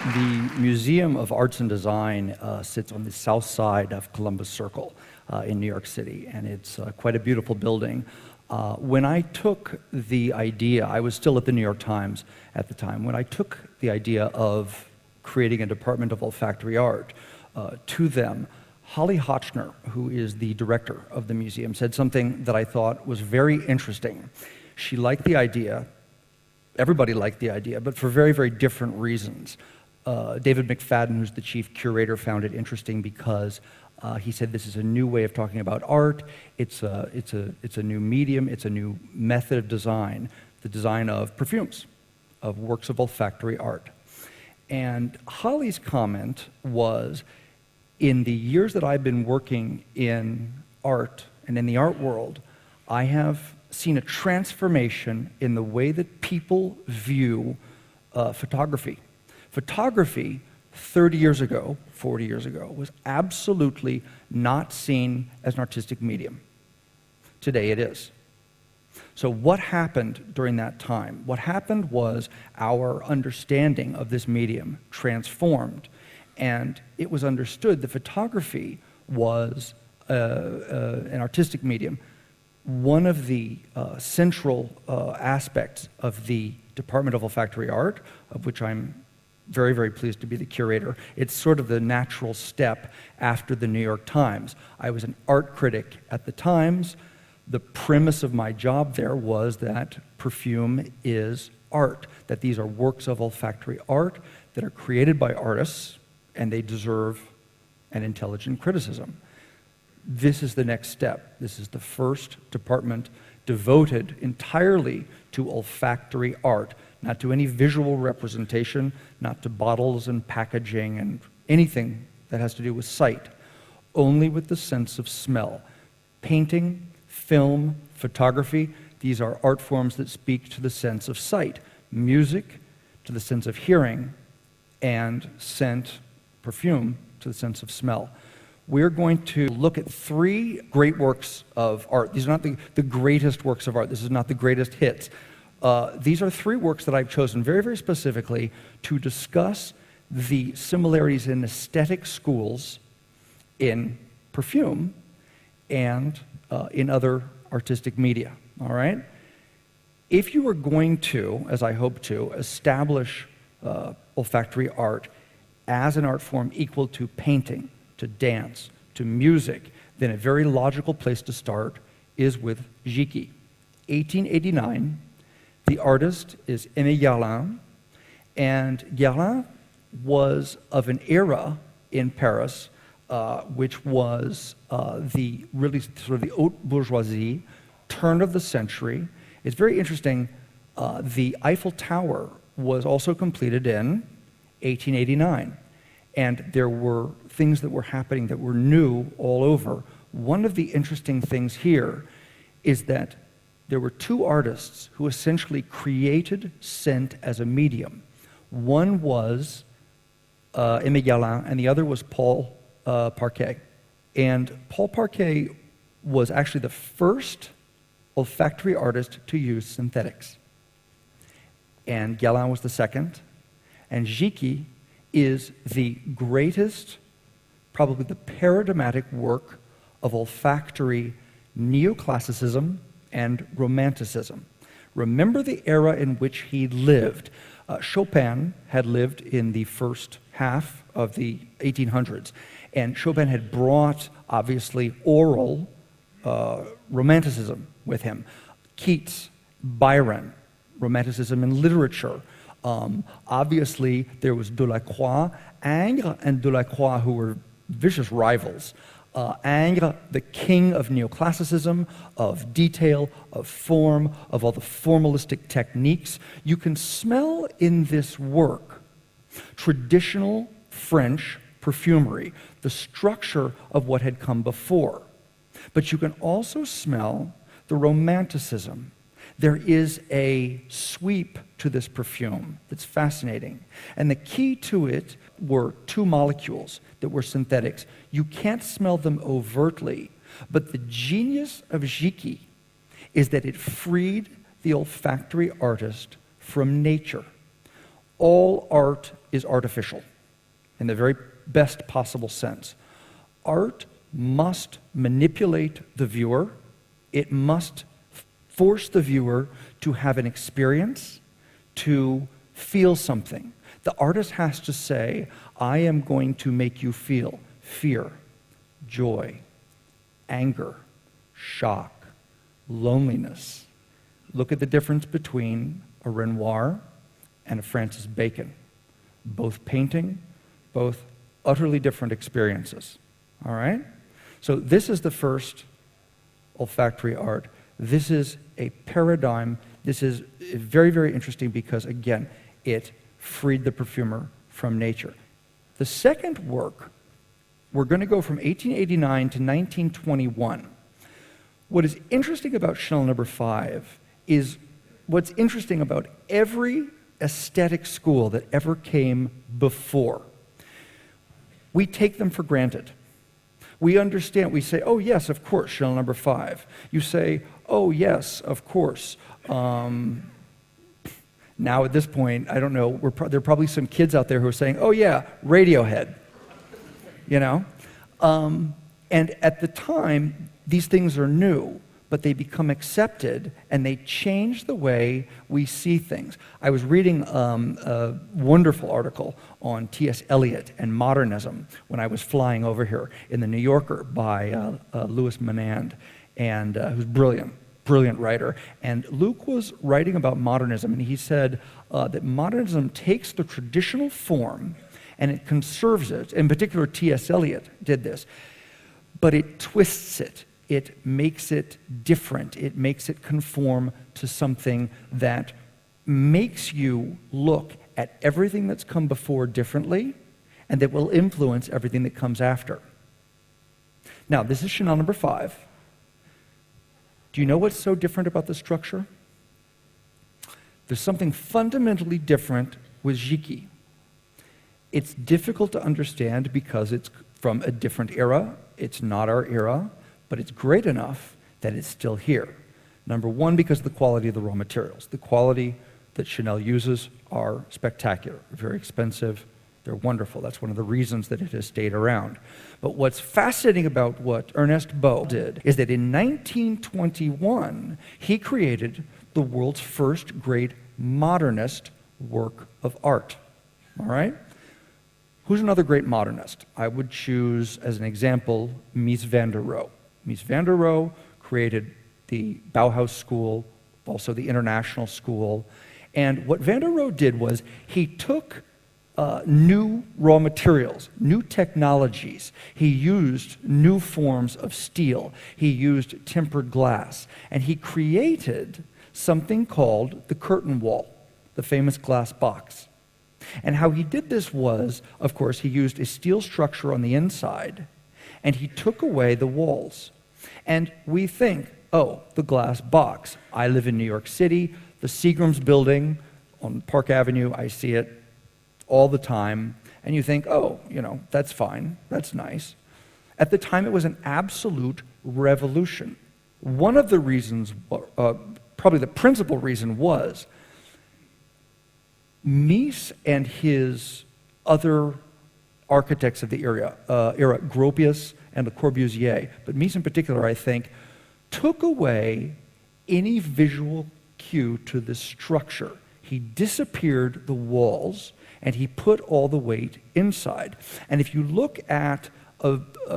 The Museum of Arts and Design sits on the south side of Columbus Circle in New York City, and it's quite a beautiful building. When I took the idea, I was still at the New York Times at the time, when I took the idea of creating a department of olfactory art to them, Holly Hotchner, who is the director of the museum, said something that I thought was very interesting. She liked the idea, everybody liked the idea, but for very, very different reasons. David McFadden, who's the chief curator, found it interesting because he said this is a new way of talking about art. It's a new medium. It's a new method of design, the design of perfumes, of works of olfactory art. And Holly's comment was, in the years that I've been working in art and in the art world, I have seen a transformation in the way that people view photography. Photography 30 years ago, 40 years ago, was absolutely not seen as an artistic medium. Today it is. So what happened during that time? What happened was our understanding of this medium transformed, and it was understood that photography was an artistic medium. One of the central aspects of the Department of Olfactory Art, of which I'm very, very pleased to be the curator. It's sort of the natural step after the New York Times. I was an art critic at the Times. The premise of my job there was that perfume is art, that these are works of olfactory art that are created by artists, and they deserve an intelligent criticism. This is the next step. This is the first department devoted entirely to olfactory art, not to any visual representation, not to bottles and packaging and anything that has to do with sight, only with the sense of smell. Painting, film, photography, these are art forms that speak to the sense of sight. Music, to the sense of hearing, and scent, perfume, to the sense of smell. We're going to look at three great works of art. These are not the greatest works of art. This is not the greatest hits. These are three works that I've chosen very, very specifically to discuss the similarities in aesthetic schools in perfume and in other artistic media, all right? If you are going to, as I hope to, establish olfactory art as an art form equal to painting, to dance, to music, then a very logical place to start is with Jicky. 1889, the artist is Aimé Guerlain, and Guerlain was of an era in Paris which was the really sort of the haute bourgeoisie, turn of the century. It's very interesting, the Eiffel Tower was also completed in 1889, and there were things that were happening that were new all over. One of the interesting things here is that there were two artists who essentially created scent as a medium. One was Aimé Guerlain, and the other was Paul Parquet. And Paul Parquet was actually the first olfactory artist to use synthetics. And Guerlain was the second. And Jicky is the greatest, probably the paradigmatic work of olfactory neoclassicism and romanticism. Remember the era in which he lived. Chopin had lived in the first half of the 1800s, and Chopin had brought, obviously, oral romanticism with him. Keats, Byron, romanticism in literature. Obviously, there was Delacroix, Ingres and Delacroix, who were vicious rivals. Ingres, the king of neoclassicism, of detail, of form, of all the formalistic techniques. You can smell in this work traditional French perfumery, the structure of what had come before. But you can also smell the romanticism. There is a sweep to this perfume that's fascinating. And the key to it were two molecules that were synthetics. You can't smell them overtly, but the genius of Jicky is that it freed the olfactory artist from nature. all art is artificial in the very best possible sense. Art must manipulate the viewer. It must force the viewer to have an experience, to feel something. The artist has to say, I am going to make you feel fear, joy, anger, shock, loneliness. Look at the difference between a Renoir and a Francis Bacon. Both painting, both utterly different experiences. All right? So this is the first olfactory art. This is a paradigm. This is very, very interesting because, again, it freed the perfumer from nature. The second work, we're going to go from 1889 to 1921. What is interesting about Chanel No. 5 is what's interesting about every aesthetic school that ever came before. We take them for granted. We understand, we say, oh yes, of course, Chanel No. 5. You say, oh yes, of course. Now at this point, I don't know, there are probably some kids out there who are saying, oh yeah, Radiohead, you know? And at the time, these things are new, but they become accepted and they change the way we see things. I was reading a wonderful article on T.S. Eliot and modernism when I was flying over here in the New Yorker by Louis Menand, and who's brilliant writer. And Luke was writing about modernism, and he said that modernism takes the traditional form and it conserves it. In particular, T.S. Eliot did this, but it twists it. It makes it different. It makes it conform to something that makes you look at everything that's come before differently, and that will influence everything that comes after. Now, this is Chanel No. 5. Do you know what's so different about the structure? There's something fundamentally different with Jiki. It's difficult to understand because it's from a different era. It's not our era, but it's great enough that it's still here. Number one, because of the quality of the raw materials. The quality that Chanel uses are spectacular, very expensive. They're wonderful. That's one of the reasons that it has stayed around. But what's fascinating about what Ernest Beau did is that in 1921, he created the world's first great modernist work of art. All right? Who's another great modernist? I would choose, as an example, Mies van der Rohe. Mies van der Rohe created the Bauhaus School, also the International School. And what van der Rohe did was he took new raw materials, new technologies. He used new forms of steel. He used tempered glass. And he created something called the curtain wall, the famous glass box. And how he did this was, of course, he used a steel structure on the inside, and he took away the walls. And we think, oh, the glass box. I live in New York City, the Seagram's building on Park Avenue, I see it all the time, and you think, oh, you know, that's fine, that's nice. At the time, it was an absolute revolution. One of the reasons, probably the principal reason, was Mies and his other architects of the era, Gropius and Le Corbusier, but Mies in particular, I think, took away any visual cue to this structure. He disappeared the walls, and he put all the weight inside. And if you look at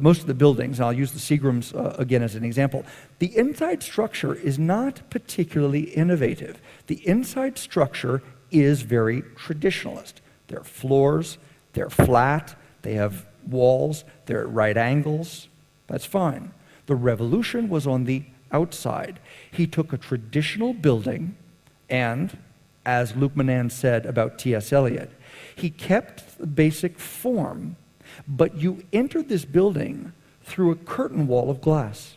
most of the buildings, and I'll use the Seagram's again as an example, the inside structure is not particularly innovative. The inside structure is very traditionalist. There are floors, they're flat, they have walls, they're at right angles. That's fine. The revolution was on the outside. He took a traditional building and, as Luc Menand said about T.S. Eliot, he kept the basic form, but you entered this building through a curtain wall of glass.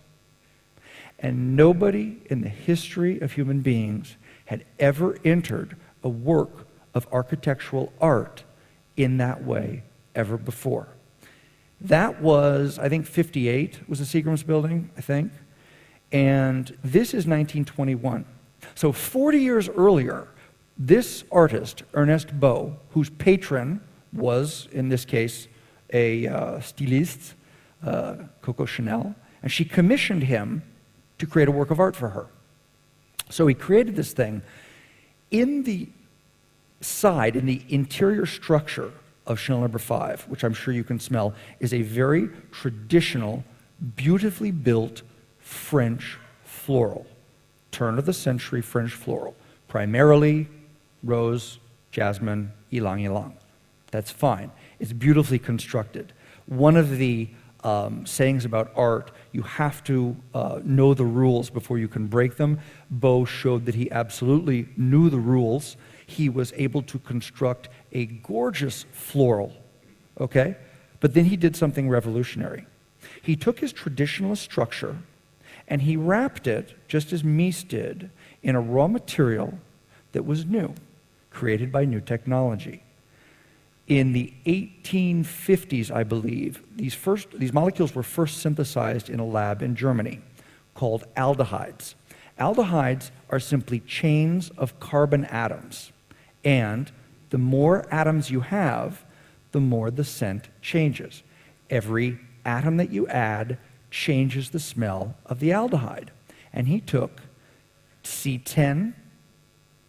And nobody in the history of human beings had ever entered a work of architectural art in that way ever before. That was, I think, 58 was the Seagram's building, I think. And this is 1921. So 40 years earlier, This artist, Ernest Beau, whose patron was, in this case, a styliste, Coco Chanel, and she commissioned him to create a work of art for her. So he created this thing. In the interior structure of Chanel No. 5, which I'm sure you can smell, is a very traditional, beautifully built French floral. Turn-of-the-century French floral. Primarily rose, jasmine, ylang ylang. That's fine. It's beautifully constructed. One of the sayings about art, you have to know the rules before you can break them. Beau showed that he absolutely knew the rules. He was able to construct a gorgeous floral, okay? But then he did something revolutionary. He took his traditionalist structure and he wrapped it, just as Mies did, in a raw material that was new, created by new technology. In the 1850s, I believe, these molecules were first synthesized in a lab in Germany called aldehydes. Aldehydes are simply chains of carbon atoms, and the more atoms you have, the more the scent changes. Every atom that you add changes the smell of the aldehyde. And he took C10,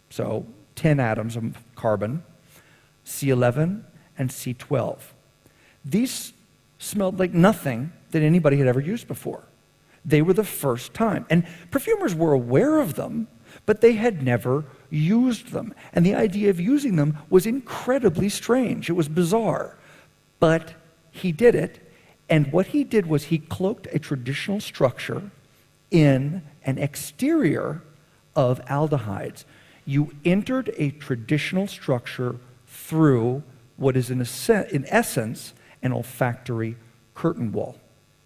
so 10 atoms of carbon, C11, and C12. These smelled like nothing that anybody had ever used before. They were the first time. And perfumers were aware of them, but they had never used them. And the idea of using them was incredibly strange. It was bizarre. But he did it. And what he did was he cloaked a traditional structure in an exterior of aldehydes. You entered a traditional structure through what is in essence an olfactory curtain wall.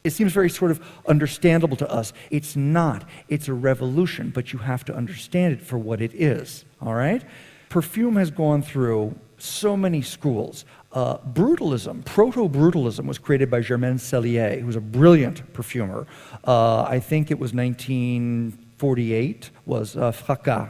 It seems very sort of understandable to us. It's not. It's a revolution, but you have to understand it for what it is, all right? Perfume has gone through so many schools. Brutalism, proto-brutalism, was created by Germaine Cellier, who was a brilliant perfumer. I think it was 1948, was Fracas.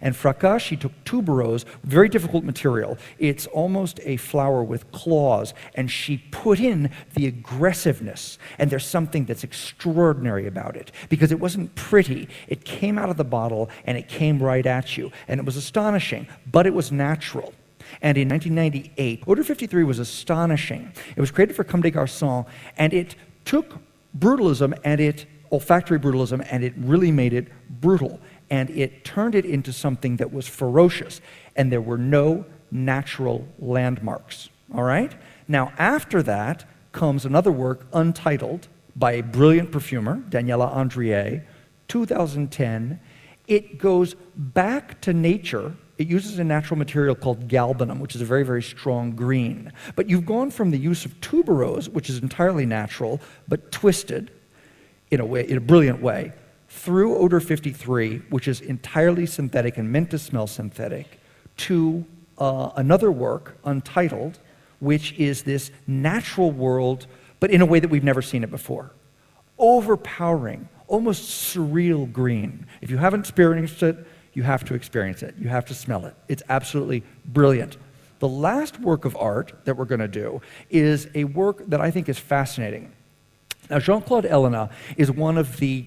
And Fracas, she took tuberose, very difficult material. It's almost a flower with claws, and she put in the aggressiveness. And there's something that's extraordinary about it, because it wasn't pretty. It came out of the bottle, and it came right at you. And it was astonishing, but it was natural. And in 1998, Odor 53 was astonishing. It was created for Comme des Garçons, and it took brutalism and olfactory brutalism, and it really made it brutal. And it turned it into something that was ferocious, and there were no natural landmarks, all right? Now, after that comes another work, Untitled, by a brilliant perfumer, Daniela Andrier, 2010. It goes back to nature. It uses a natural material called galbanum, which is a very, very strong green. But you've gone from the use of tuberose, which is entirely natural, but twisted in a brilliant way, through Odor 53, which is entirely synthetic and meant to smell synthetic, to another work, Untitled, which is this natural world, but in a way that we've never seen it before. Overpowering, almost surreal green. If you haven't experienced it, you have to experience it. You have to smell it. It's absolutely brilliant. The last work of art that we're going to do is a work that I think is fascinating. Now, Jean-Claude Ellena is one of the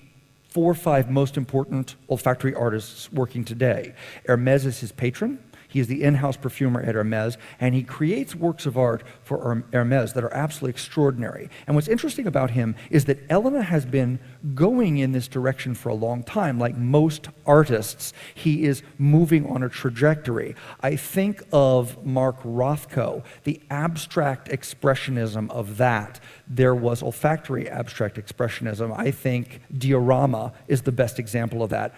4 or 5 most important olfactory artists working today. Hermès is his patron. He is the in-house perfumer at Hermès, and he creates works of art for Hermès that are absolutely extraordinary. And what's interesting about him is that Ellena has been going in this direction for a long time. Like most artists, he is moving on a trajectory. I think of Mark Rothko, the abstract expressionism of that. There was olfactory abstract expressionism. I think diorama is the best example of that.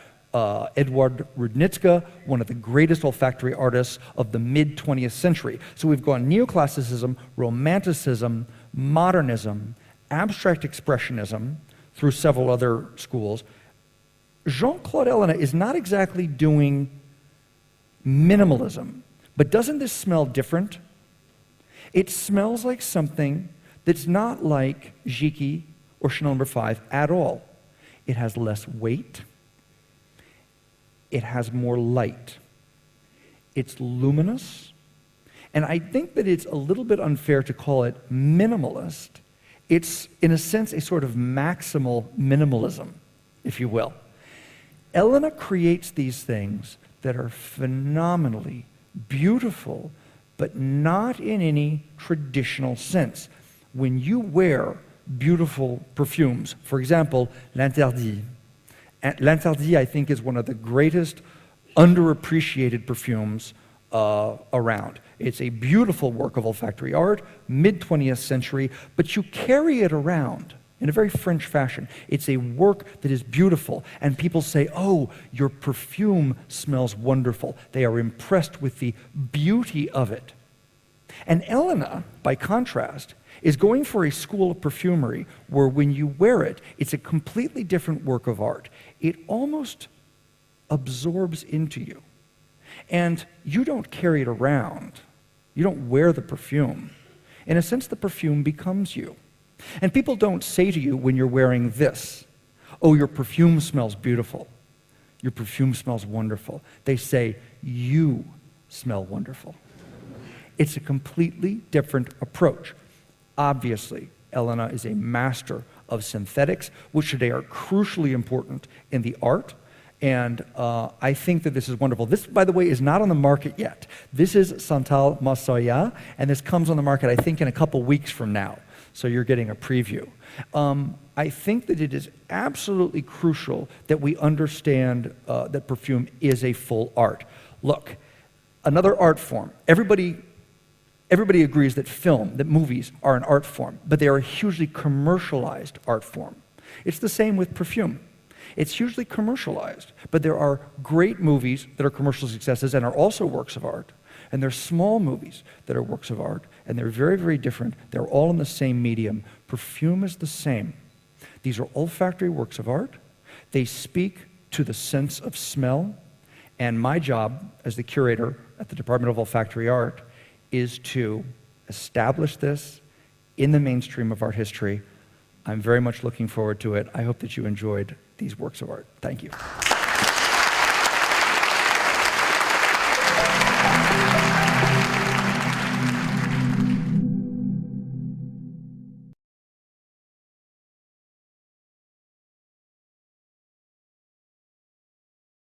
Edward Rudnitska, one of the greatest olfactory artists of the mid-20th century. So we've gone neoclassicism, romanticism, modernism, abstract expressionism, through several other schools. Jean-Claude Ellena is not exactly doing minimalism, but doesn't this smell different? It smells like something that's not like Jiki or Chanel No. 5 at all. It has less weight. It has more light. it's luminous, and I think that it's a little bit unfair to call it minimalist. It's, in a sense, a sort of maximal minimalism, if you will. Elena creates these things that are phenomenally beautiful, but not in any traditional sense. When you wear beautiful perfumes, for example, L'Interdit. L'Interdit, I think, is one of the greatest underappreciated perfumes around. It's a beautiful work of olfactory art, mid-20th century, but you carry it around in a very French fashion. It's a work that is beautiful, and people say, oh, your perfume smells wonderful. They are impressed with the beauty of it. And Elena, by contrast, is going for a school of perfumery where when you wear it, it's a completely different work of art. It almost absorbs into you. And you don't carry it around. You don't wear the perfume. In a sense, the perfume becomes you. And people don't say to you when you're wearing this, oh, your perfume smells beautiful. Your perfume smells wonderful. They say, you smell wonderful. It's a completely different approach. Obviously, Elena is a master of synthetics, which today are crucially important in the art. And I think that this is wonderful. This, by the way, is not on the market yet. This is Santal Massoya, and this comes on the market, I think, in a couple weeks from now. So you're getting a preview. I think that it is absolutely crucial that we understand that perfume is a full art. Look, another art form. Everybody agrees that film, that movies are an art form, but they are a hugely commercialized art form. It's the same with perfume. It's hugely commercialized, but there are great movies that are commercial successes and are also works of art. And there are small movies that are works of art, and they're very, very different. They're all in the same medium. Perfume is the same. These are olfactory works of art. They speak to the sense of smell, and my job as the curator at the Department of Olfactory Art is to establish this in the mainstream of art history. I'm very much looking forward to it. I hope that you enjoyed these works of art. Thank you.